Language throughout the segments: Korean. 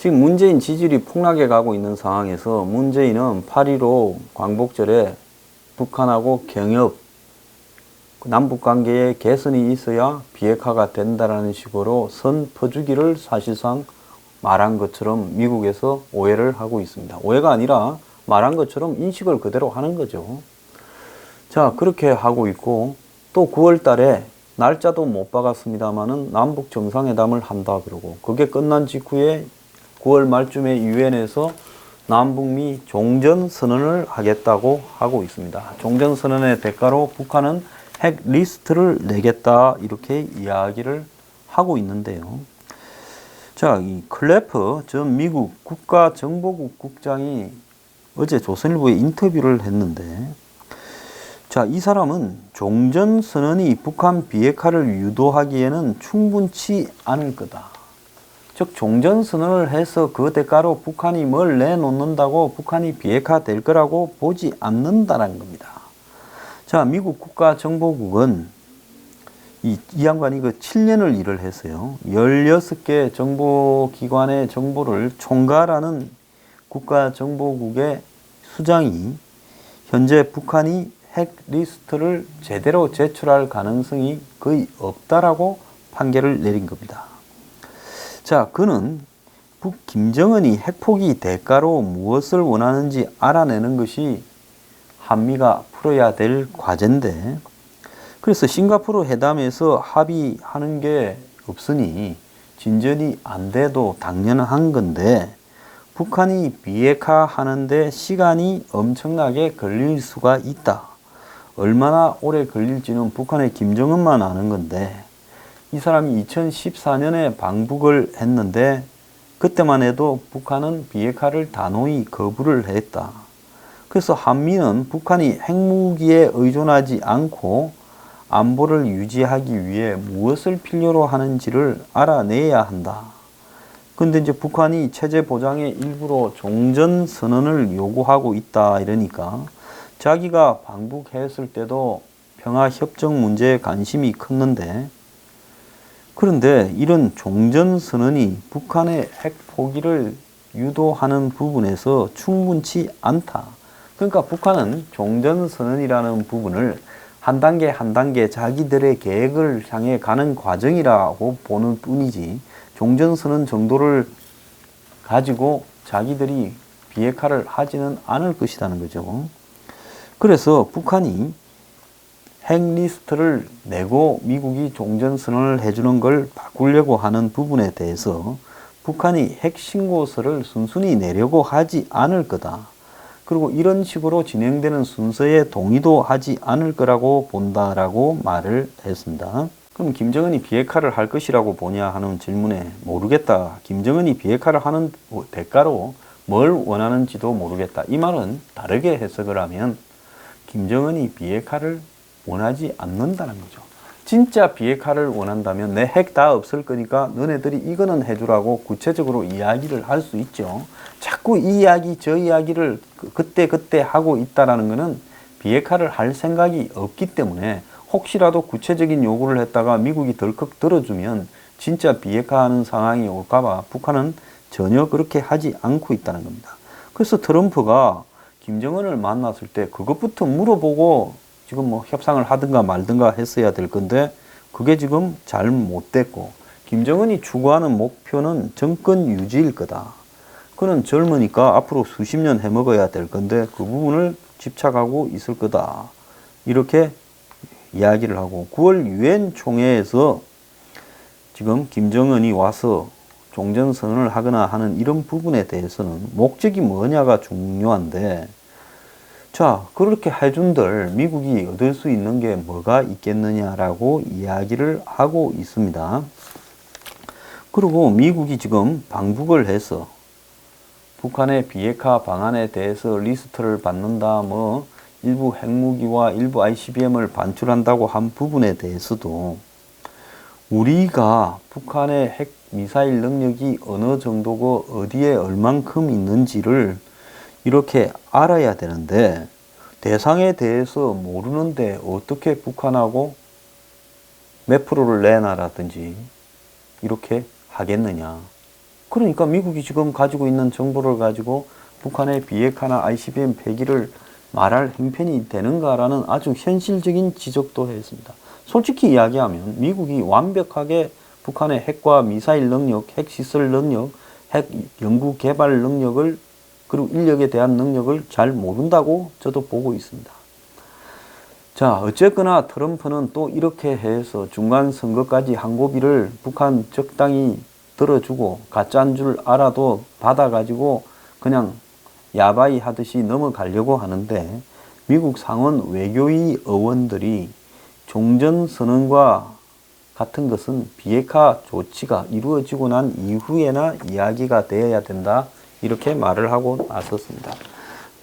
지금 문재인 지지율이 폭락해 가고 있는 상황에서 문재인은 8.15 광복절에 북한하고 경협, 남북관계에 개선이 있어야 비핵화가 된다라는 식으로 선 퍼주기를 사실상 말한 것처럼 미국에서 오해를 하고 있습니다. 오해가 아니라 말한 것처럼 인식을 그대로 하는 거죠. 자, 그렇게 하고 있고 또 9월 달에 날짜도 못 박았습니다만은 남북 정상회담을 한다 그러고 그게 끝난 직후에 9월 말쯤에 유엔에서 남북미 종전선언을 하겠다고 하고 있습니다. 종전선언의 대가로 북한은 핵 리스트를 내겠다 이렇게 이야기를 하고 있는데요. 자, 이 클래퍼 전 미국 국가정보국 국장이 어제 조선일보에 인터뷰를 했는데, 자, 이 사람은 종전선언이 북한 비핵화를 유도하기에는 충분치 않을 거다. 즉 종전선언을 해서 그 대가로 북한이 뭘 내놓는다고 북한이 비핵화 될 거라고 보지 않는다는 겁니다. 자, 미국 국가정보국은 이 양반이 그 7년을 일을 했어요. 16개 정보기관의 정보를 총괄하는 국가정보국의 수장이 현재 북한이 핵 리스트를 제대로 제출할 가능성이 거의 없다라고 판결을 내린 겁니다. 자, 그는 북 김정은이 핵포기 대가로 무엇을 원하는지 알아내는 것이 한미가 풀어야 될 과제인데, 그래서 싱가포르 회담에서 합의하는 게 없으니 진전이 안 돼도 당연한 건데 북한이 비핵화하는데 시간이 엄청나게 걸릴 수가 있다. 얼마나 오래 걸릴지는 북한의 김정은만 아는 건데 이 사람이 2014년에 방북을 했는데 그때만 해도 북한은 비핵화를 단호히 거부를 했다. 그래서 한미는 북한이 핵무기에 의존하지 않고 안보를 유지하기 위해 무엇을 필요로 하는지를 알아내야 한다. 근데 이제 북한이 체제 보장의 일부로 종전선언을 요구하고 있다 이러니까 자기가 방북했을 때도 평화협정 문제에 관심이 컸는데, 그런데 이런 종전선언이 북한의 핵 포기를 유도하는 부분에서 충분치 않다. 그러니까 북한은 종전선언이라는 부분을 한 단계 한 단계 자기들의 계획을 향해 가는 과정이라고 보는 뿐이지 종전선언 정도를 가지고 자기들이 비핵화를 하지는 않을 것이라는 거죠. 그래서 북한이 핵 리스트를 내고 미국이 종전선언을 해주는 걸 바꾸려고 하는 부분에 대해서 북한이 핵 신고서를 순순히 내려고 하지 않을 거다. 그리고 이런 식으로 진행되는 순서에 동의도 하지 않을 거라고 본다라고 말을 했습니다. 그럼 김정은이 비핵화를 할 것이라고 보냐 하는 질문에 모르겠다. 김정은이 비핵화를 하는 대가로 뭘 원하는지도 모르겠다. 이 말은 다르게 해석을 하면 김정은이 비핵화를 원하지 않는다는 거죠. 진짜 비핵화를 원한다면 내 핵 다 없을 거니까 너네들이 이거는 해주라고 구체적으로 이야기를 할 수 있죠. 자꾸 이 이야기 저 이야기를 그때 하고 있다라는 것은 비핵화를 할 생각이 없기 때문에 혹시라도 구체적인 요구를 했다가 미국이 덜컥 들어주면 진짜 비핵화하는 상황이 올까봐 북한은 전혀 그렇게 하지 않고 있다는 겁니다. 그래서 트럼프가 김정은을 만났을 때 그것부터 물어보고 지금 뭐 협상을 하든가 말든가 했어야 될 건데 그게 지금 잘 못됐고, 김정은이 추구하는 목표는 정권 유지일 거다. 그는 젊으니까 앞으로 수십 년 해먹어야 될 건데 그 부분을 집착하고 있을 거다. 이렇게 이야기를 하고 9월 유엔 총회에서 지금 김정은이 와서 종전선언을 하거나 하는 이런 부분에 대해서는 목적이 뭐냐가 중요한데, 자, 그렇게 해준들 미국이 얻을 수 있는 게 뭐가 있겠느냐라고 이야기를 하고 있습니다. 그리고 미국이 지금 방북을 해서 북한의 비핵화 방안에 대해서 리스트를 받는다, 뭐 일부 핵무기와 일부 ICBM을 반출한다고 한 부분에 대해서도 우리가 북한의 핵 미사일 능력이 어느 정도고 어디에 얼만큼 있는지를 이렇게 알아야 되는데 대상에 대해서 모르는데 어떻게 북한하고 몇 프로를 내놔라든지 이렇게 하겠느냐. 그러니까 미국이 지금 가지고 있는 정보를 가지고 북한의 비핵화나 ICBM 폐기를 말할 형편이 되는가라는 아주 현실적인 지적도 했습니다. 솔직히 이야기하면 미국이 완벽하게 북한의 핵과 미사일 능력, 핵시설 능력, 핵 연구 개발 능력을 그리고 인력에 대한 능력을 잘 모른다고 저도 보고 있습니다. 자, 어쨌거나 트럼프는 또 이렇게 해서 중간 선거까지 한 고비를 북한 적당히 들어주고 가짜인 줄 알아도 받아가지고 그냥 야바이 하듯이 넘어가려고 하는데 미국 상원 외교위 의원들이 종전선언과 같은 것은 비핵화 조치가 이루어지고 난 이후에나 이야기가 되어야 된다 이렇게 말을 하고 나섰습니다.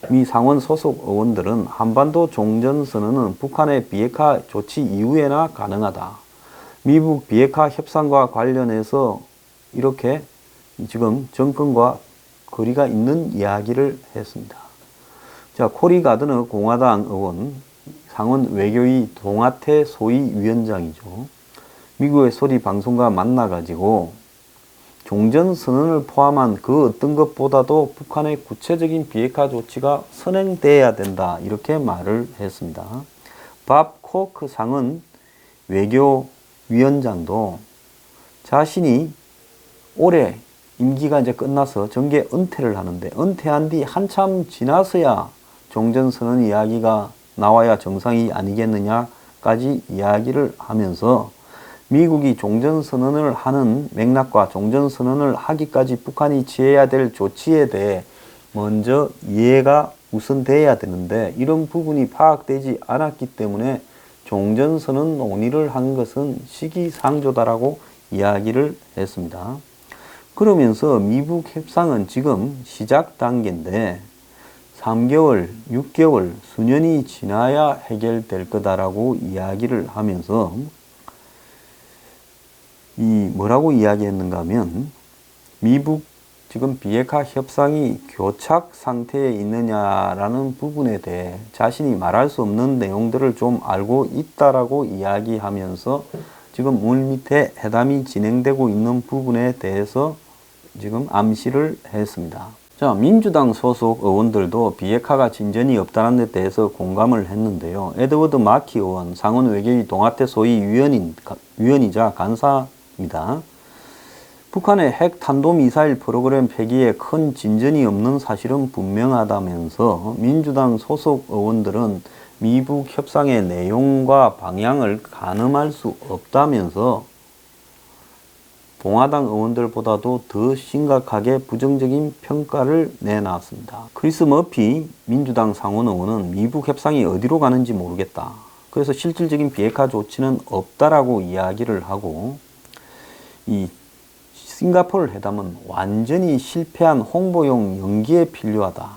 미 상원 소속 의원들은 한반도 종전선언은 북한의 비핵화 조치 이후에나 가능하다. 미국 비핵화 협상과 관련해서 이렇게 지금 정권과 거리가 있는 이야기를 했습니다. 자, 코리 가드너 공화당 의원, 상원 외교위 동아태 소위 위원장이죠. 미국의 소리 방송과 만나가지고 종전선언을 포함한 그 어떤 것보다도 북한의 구체적인 비핵화 조치가 선행돼야 된다 이렇게 말을 했습니다. 밥 코크 상원 외교위원장도 자신이 올해 임기가 이제 끝나서 정계 은퇴를 하는데 은퇴한 뒤 한참 지나서야 종전선언 이야기가 나와야 정상이 아니겠느냐까지 이야기를 하면서 미국이 종전선언을 하는 맥락과 종전선언을 하기까지 북한이 취해야 될 조치에 대해 먼저 이해가 우선돼야 되는데 이런 부분이 파악되지 않았기 때문에 종전선언 논의를 한 것은 시기상조다라고 이야기를 했습니다. 그러면서 미북 협상은 지금 시작 단계인데 3개월, 6개월, 수년이 지나야 해결될 거다라고 이야기를 하면서 뭐라고 이야기했는가 하면 미북 지금 비핵화 협상이 교착 상태에 있느냐라는 부분에 대해 자신이 말할 수 없는 내용들을 좀 알고 있다라고 이야기하면서 지금 물밑에 회담이 진행되고 있는 부분에 대해서 지금 암시를 했습니다. 자, 민주당 소속 의원들도 비핵화가 진전이 없다는 데 대해서 공감을 했는데요. 에드워드 마키 의원, 상원 외교위 동아태 소위 위원이자 간사입니다. 북한의 핵 탄도미사일 프로그램 폐기에 큰 진전이 없는 사실은 분명하다면서 민주당 소속 의원들은 미북 협상의 내용과 방향을 가늠할 수 없다면서 공화당 의원들보다도 더 심각하게 부정적인 평가를 내놨습니다. 크리스 머피 민주당 상원 의원은 미북 협상이 어디로 가는지 모르겠다. 그래서 실질적인 비핵화 조치는 없다라고 이야기를 하고 이 싱가포르 회담은 완전히 실패한 홍보용 연기에 필요하다.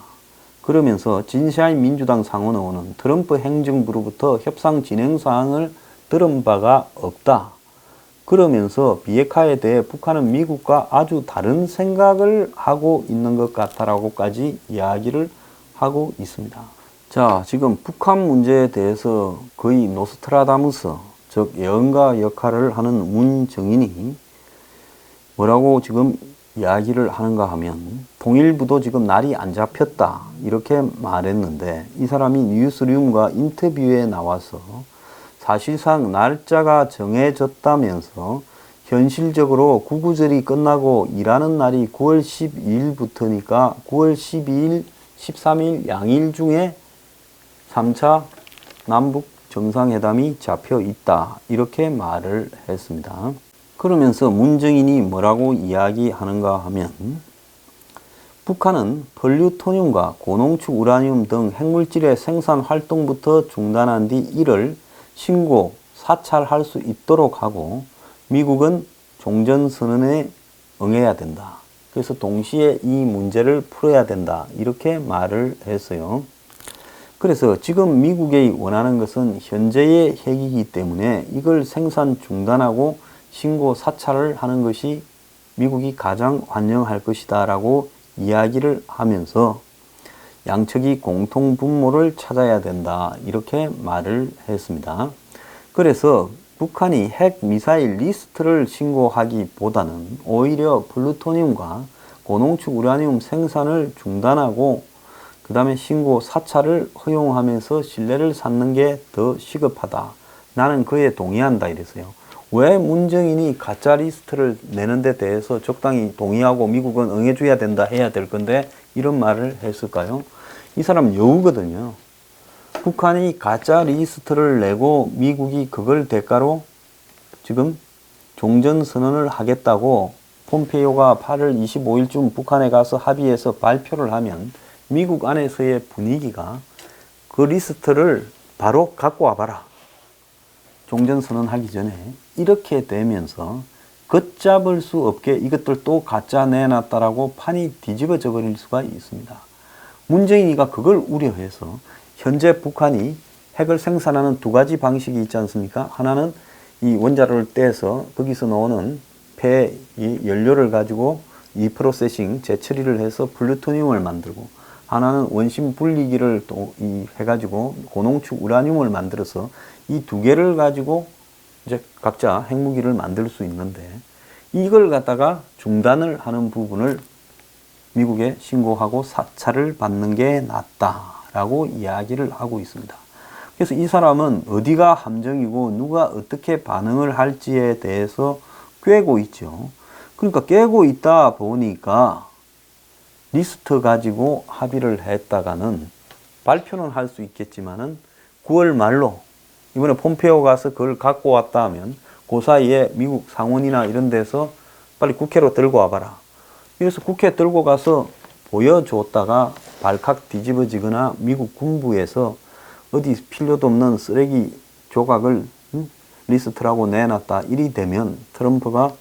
그러면서 진샤인 민주당 상원 의원은 트럼프 행정부로부터 협상 진행 사항을 들은 바가 없다. 그러면서 비핵화에 대해 북한은 미국과 아주 다른 생각을 하고 있는 것 같다라고까지 이야기를 하고 있습니다. 자, 지금 북한 문제에 대해서 거의 노스트라다무스, 즉 예언가 역할을 하는 문정인이 뭐라고 지금 이야기를 하는가 하면 통일부도 지금 날이 안 잡혔다 이렇게 말했는데 이 사람이 뉴스룸과 인터뷰에 나와서 사실상 날짜가 정해졌다면서 현실적으로 구구절이 끝나고 일하는 날이 9월 12일부터니까 9월 12일, 13일 양일 중에 3차 남북 정상회담이 잡혀 있다 이렇게 말을 했습니다. 그러면서 문정인이 뭐라고 이야기하는가 하면 북한은 플루토늄과 고농축 우라늄 등 핵물질의 생산 활동부터 중단한 뒤 이를 신고, 사찰할 수 있도록 하고 미국은 종전선언에 응해야 된다. 그래서 동시에 이 문제를 풀어야 된다. 이렇게 말을 했어요. 그래서 지금 미국이 원하는 것은 현재의 핵이기 때문에 이걸 생산 중단하고 신고, 사찰을 하는 것이 미국이 가장 환영할 것이다 라고 이야기를 하면서 양측이 공통 분모를 찾아야 된다 이렇게 말을 했습니다. 그래서 북한이 핵 미사일 리스트를 신고하기보다는 오히려 플루토늄과 고농축 우라늄 생산을 중단하고 그 다음에 신고 사찰을 허용하면서 신뢰를 쌓는 게 더 시급하다. 나는 그에 동의한다 이랬어요. 왜 문정인이 가짜 리스트를 내는 데 대해서 적당히 동의하고 미국은 응해줘야 된다 해야 될 건데 이런 말을 했을까요? 이 사람 여우거든요. 북한이 가짜 리스트를 내고 미국이 그걸 대가로 지금 종전선언을 하겠다고 폼페이오가 8월 25일쯤 북한에 가서 합의해서 발표를 하면 미국 안에서의 분위기가 그 리스트를 바로 갖고 와봐라. 종전선언하기 전에 이렇게 되면서 걷잡을 수 없게 이것들 또 가짜 내놨다라고 판이 뒤집어져 버릴 수가 있습니다. 문재인이가 그걸 우려해서 현재 북한이 핵을 생산하는 두 가지 방식이 있지 않습니까? 하나는 이 원자로를 떼서 거기서 나오는 폐 이 연료를 가지고 리프로세싱 재처리를 해서 플루토늄을 만들고, 하나는 원심 분리기를 또 해가지고 고농축 우라늄을 만들어서 이 두 개를 가지고 이제 각자 핵무기를 만들 수 있는데, 이걸 갖다가 중단을 하는 부분을 미국에 신고하고 사찰을 받는 게 낫다라고 이야기를 하고 있습니다. 그래서 이 사람은 어디가 함정이고 누가 어떻게 반응을 할지에 대해서 꿰고 있죠. 그러니까 꿰고 있다 보니까 리스트 가지고 합의를 했다가는 발표는 할 수 있겠지만은 9월 말로 이번에 폼페이오 가서 그걸 갖고 왔다 하면 그 사이에 미국 상원이나 이런 데서 빨리 국회로 들고 와봐라. 그래서 국회에 들고 가서 보여줬다가 발칵 뒤집어지거나 미국 군부에서 어디 필요도 없는 쓰레기 조각을 리스트라고 내놨다 이리 되면 트럼프가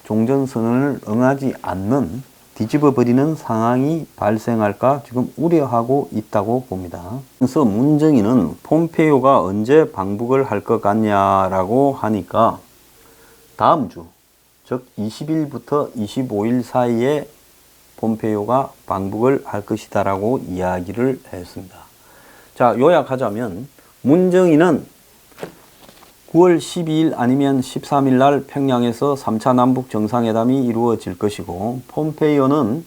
종전선언을 응하지 않는 뒤집어버리는 상황이 발생할까 지금 우려하고 있다고 봅니다. 그래서 문정인은 폼페이오가 언제 방북을 할 것 같냐라고 하니까 다음 주, 즉 20일부터 25일 사이에 폼페이오가 방북을 할 것이다 라고 이야기를 했습니다. 자, 요약하자면 문정인은 9월 12일 아니면 13일 날 평양에서 3차 남북 정상회담이 이루어질 것이고, 폼페이오는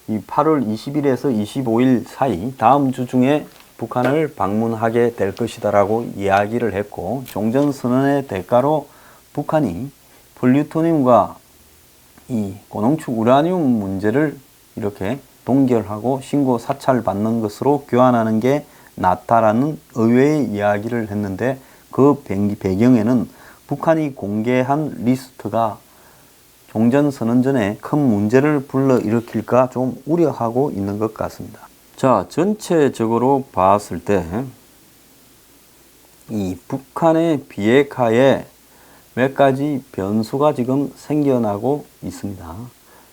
이 8월 20일에서 25일 사이 다음 주 중에 북한을 방문하게 될 것이다 라고 이야기를 했고, 종전선언의 대가로 북한이 플루토늄과 이 고농축 우라늄 문제를 이렇게 동결하고 신고 사찰 받는 것으로 교환하는 게 낫다라는 의외의 이야기를 했는데, 그 배경에는 북한이 공개한 리스트가 종전선언 전에 큰 문제를 불러일으킬까 좀 우려하고 있는 것 같습니다. 자, 전체적으로 봤을 때 이 북한의 비핵화에 몇 가지 변수가 지금 생겨나고 있습니다.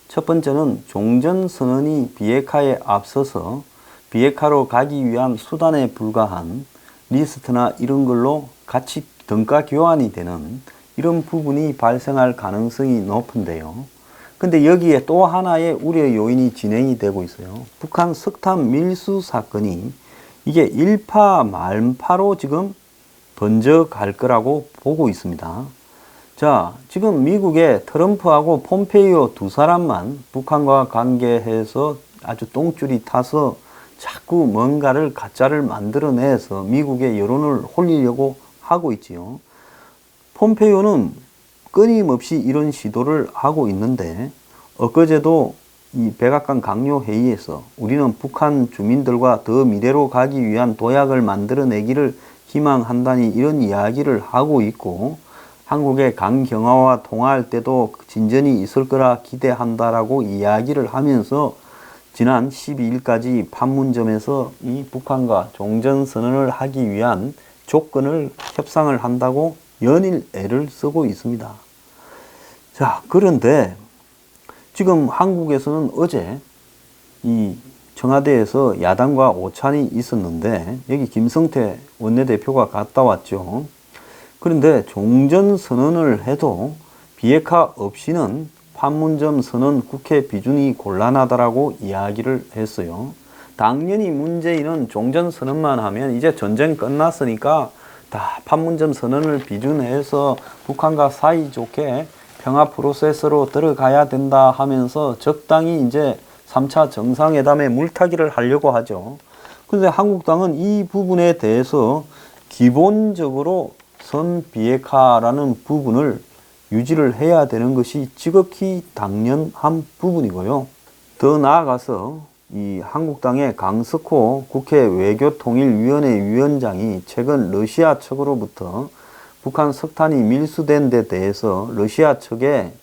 첫 번째는 종전선언이 비핵화에 앞서서 비핵화로 가기 위한 수단에 불과한 리스트나 이런 걸로 같이 등가 교환이 되는 이런 부분이 발생할 가능성이 높은데요. 근데 여기에 또 하나의 우려 요인이 진행이 되고 있어요. 북한 석탄 밀수 사건이 이게 일파만파로 지금 번져갈 거라고 보고 있습니다. 자, 지금 미국의 트럼프하고 폼페이오 두 사람만 북한과 관계해서 아주 똥줄이 타서 자꾸 뭔가를 가짜를 만들어내서 미국의 여론을 홀리려고 하고 있지요. 폼페이오는 끊임없이 이런 시도를 하고 있는데, 엊그제도 이 백악관 강요 회의에서 우리는 북한 주민들과 더 미래로 가기 위한 도약을 만들어내기를 희망한다니 이런 이야기를 하고 있고, 한국의 강경화와 통화할 때도 진전이 있을 거라 기대한다라고 이야기를 하면서 지난 12일까지 판문점에서 이 북한과 종전선언을 하기 위한 조건을 협상을 한다고 연일 애를 쓰고 있습니다. 자, 그런데 지금 한국에서는 어제 이 청와대에서 야당과 오찬이 있었는데 여기 김성태 원내대표가 갔다 왔죠. 그런데 종전선언을 해도 비핵화 없이는 판문점 선언 국회 비준이 곤란하다라고 이야기를 했어요. 당연히 문재인은 종전선언만 하면 이제 전쟁 끝났으니까 다 판문점 선언을 비준해서 북한과 사이좋게 평화 프로세스로 들어가야 된다 하면서 적당히 이제 3차 정상회담에 물타기를 하려고 하죠. 그런데 한국당은 이 부분에 대해서 기본적으로 선 비핵화라는 부분을 유지를 해야 되는 것이 지극히 당연한 부분이고요. 더 나아가서 이 한국당의 강석호 국회 외교통일위원회 위원장이 최근 러시아 측으로부터 북한 석탄이 밀수된 데 대해서 러시아 측의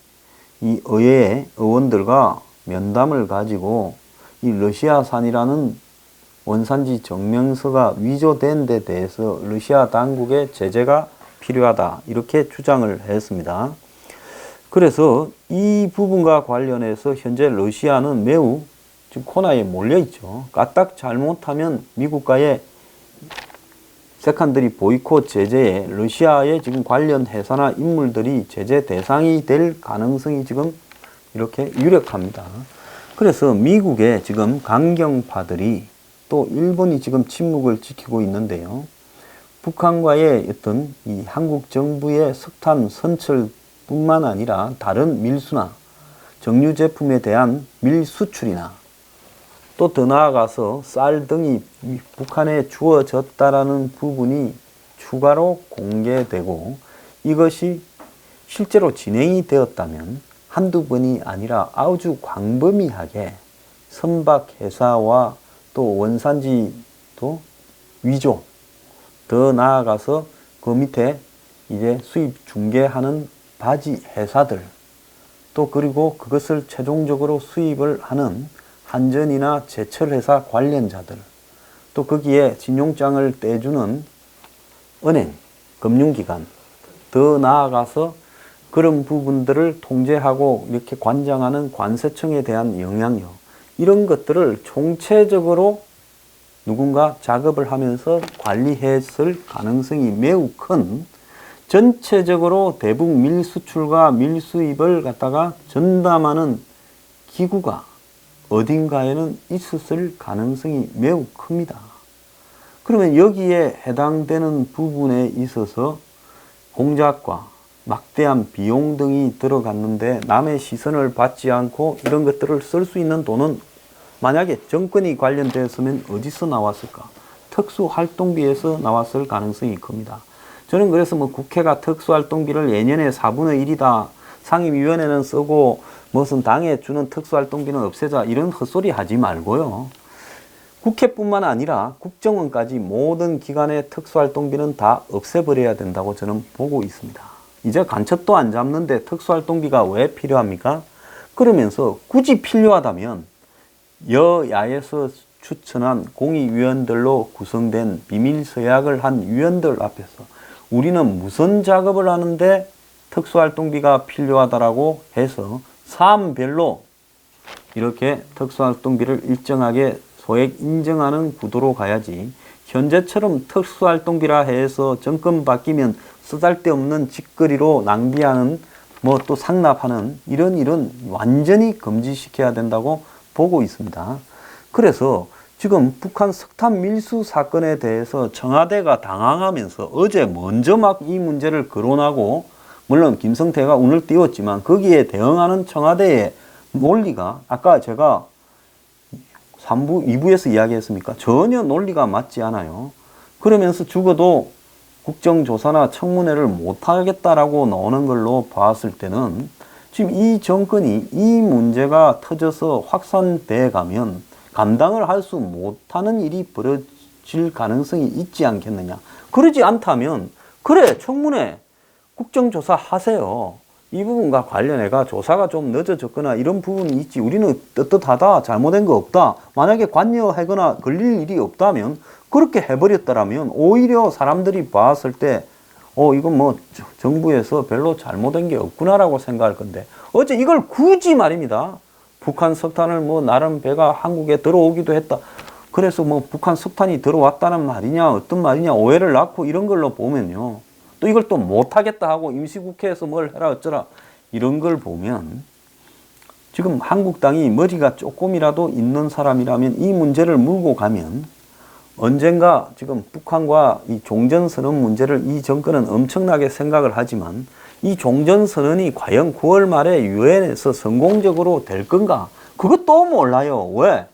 이 의회 의원들과 면담을 가지고 이 러시아산이라는 원산지 증명서가 위조된 데 대해서 러시아 당국의 제재가 필요하다 이렇게 주장을 했습니다. 그래서 이 부분과 관련해서 현재 러시아는 매우 지금 코너에 몰려 있죠. 까딱 잘못하면 미국과의 세컨더리 보이콧 제재에 러시아의 지금 관련 회사나 인물들이 제재 대상이 될 가능성이 지금 이렇게 유력합니다. 그래서 미국의 지금 강경파들이 또 일본이 지금 침묵을 지키고 있는데요. 북한과의 어떤 이 한국 정부의 석탄 선철뿐만 아니라 다른 밀수나 정유 제품에 대한 밀수출이나 또 더 나아가서 쌀 등이 북한에 주어졌다라는 부분이 추가로 공개되고 이것이 실제로 진행이 되었다면 한두 번이 아니라 아주 광범위하게 선박회사와 또 원산지도 위조, 더 나아가서 그 밑에 이제 수입 중개하는 바지 회사들, 또 그리고 그것을 최종적으로 수입을 하는 한전이나 제철회사 관련자들, 또 거기에 진용장을 떼주는 은행, 금융기관, 더 나아가서 그런 부분들을 통제하고 이렇게 관장하는 관세청에 대한 영향력, 이런 것들을 총체적으로 누군가 작업을 하면서 관리했을 가능성이 매우 큰, 전체적으로 대북 밀수출과 밀수입을 갖다가 전담하는 기구가 어딘가에는 있었을 가능성이 매우 큽니다. 그러면 여기에 해당되는 부분에 있어서 공작과 막대한 비용 등이 들어갔는데 남의 시선을 받지 않고 이런 것들을 쓸 수 있는 돈은 만약에 정권이 관련되었으면 어디서 나왔을까? 특수활동비에서 나왔을 가능성이 큽니다. 저는 그래서 뭐 국회가 특수활동비를 예년에 4분의 1이다. 상임위원회는 쓰고 무슨 당에 주는 특수활동비는 없애자 이런 헛소리 하지 말고요. 국회뿐만 아니라 국정원까지 모든 기관의 특수활동비는 다 없애버려야 된다고 저는 보고 있습니다. 이제 간첩도 안 잡는데 특수활동비가 왜 필요합니까? 그러면서 굳이 필요하다면 여야에서 추천한 공의위원들로 구성된 비밀서약을 한 위원들 앞에서 우리는 무슨 작업을 하는데 특수활동비가 필요하다라고 해서 사안별로 이렇게 특수활동비를 일정하게 소액 인정하는 구도로 가야지, 현재처럼 특수활동비라 해서 정권 바뀌면 쓰잘데없는 짓거리로 낭비하는 뭐 또 상납하는 이런 완전히 금지시켜야 된다고 보고 있습니다. 그래서 지금 북한 석탄 밀수 사건에 대해서 청와대가 당황하면서 어제 먼저 막 이 문제를 거론하고, 물론 김성태가 운을 띄웠지만 거기에 대응하는 청와대의 논리가 아까 제가 3부, 2부에서 이야기했습니까? 전혀 논리가 맞지 않아요. 그러면서 죽어도 국정조사나 청문회를 못하겠다라고 나오는 걸로 봤을 때는 지금 이 정권이 이 문제가 터져서 확산돼 가면 감당을 할 수 못하는 일이 벌어질 가능성이 있지 않겠느냐. 그러지 않다면 그래 청문회 국정조사 하세요. 이 부분과 관련해가 조사가 좀 늦어졌거나 이런 부분이 있지, 우리는 떳떳하다, 잘못된 거 없다, 만약에 관여하거나 걸릴 일이 없다면 그렇게 해버렸다라면 오히려 사람들이 봤을 때 이건 뭐 정부에서 별로 잘못된 게 없구나라고 생각할 건데, 어제 이걸 굳이 말입니다. 북한 석탄을 뭐 나름 배가 한국에 들어오기도 했다. 그래서 뭐 북한 석탄이 들어왔다는 말이냐 어떤 말이냐 오해를 낳고 이런 걸로 보면요. 또 이걸 또 못하겠다 하고 임시국회에서 뭘 해라 어쩌라 이런 걸 보면 지금 한국당이 머리가 조금이라도 있는 사람이라면 이 문제를 물고 가면 언젠가 지금 북한과 이 종전선언 문제를 이 정권은 엄청나게 생각을 하지만 이 종전선언이 과연 9월 말에 유엔에서 성공적으로 될 건가? 그것도 몰라요. 왜?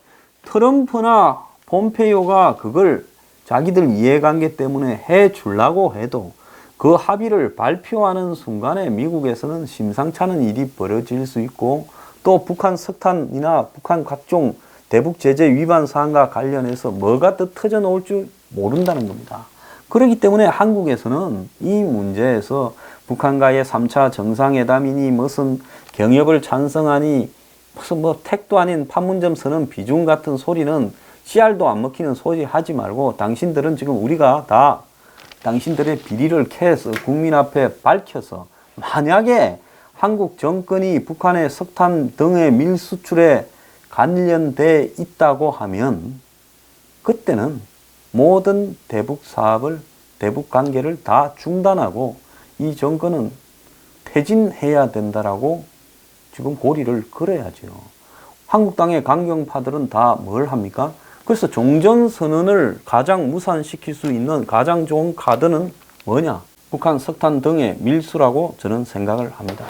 트럼프나 폼페이오가 그걸 자기들 이해관계 때문에 해 주려고 해도 그 합의를 발표하는 순간에 미국에서는 심상치 않은 일이 벌어질 수 있고 또 북한 석탄이나 북한 각종 대북 제재 위반 사항과 관련해서 뭐가 또 터져 나올 줄 모른다는 겁니다. 그렇기 때문에 한국에서는 이 문제에서 북한과의 3차 정상회담이니 무슨 경협을 찬성하니 무슨 뭐 택도 아닌 판문점 선언 비중 같은 소리는 씨알도 안 먹히는 소리 하지 말고 당신들은 지금 우리가 다 당신들의 비리를 캐서 국민 앞에 밝혀서 만약에 한국 정권이 북한의 석탄 등의 밀수출에 관련돼 있다고 하면 그때는 모든 대북 사업을 대북 관계를 다 중단하고 이 정권은 퇴진해야 된다라고 지금 고리를 걸어야죠. 한국 땅의 강경파들은 다 뭘 합니까? 그래서 종전선언을 가장 무산시킬 수 있는 가장 좋은 카드는 뭐냐? 북한 석탄 등의 밀수라고 저는 생각을 합니다.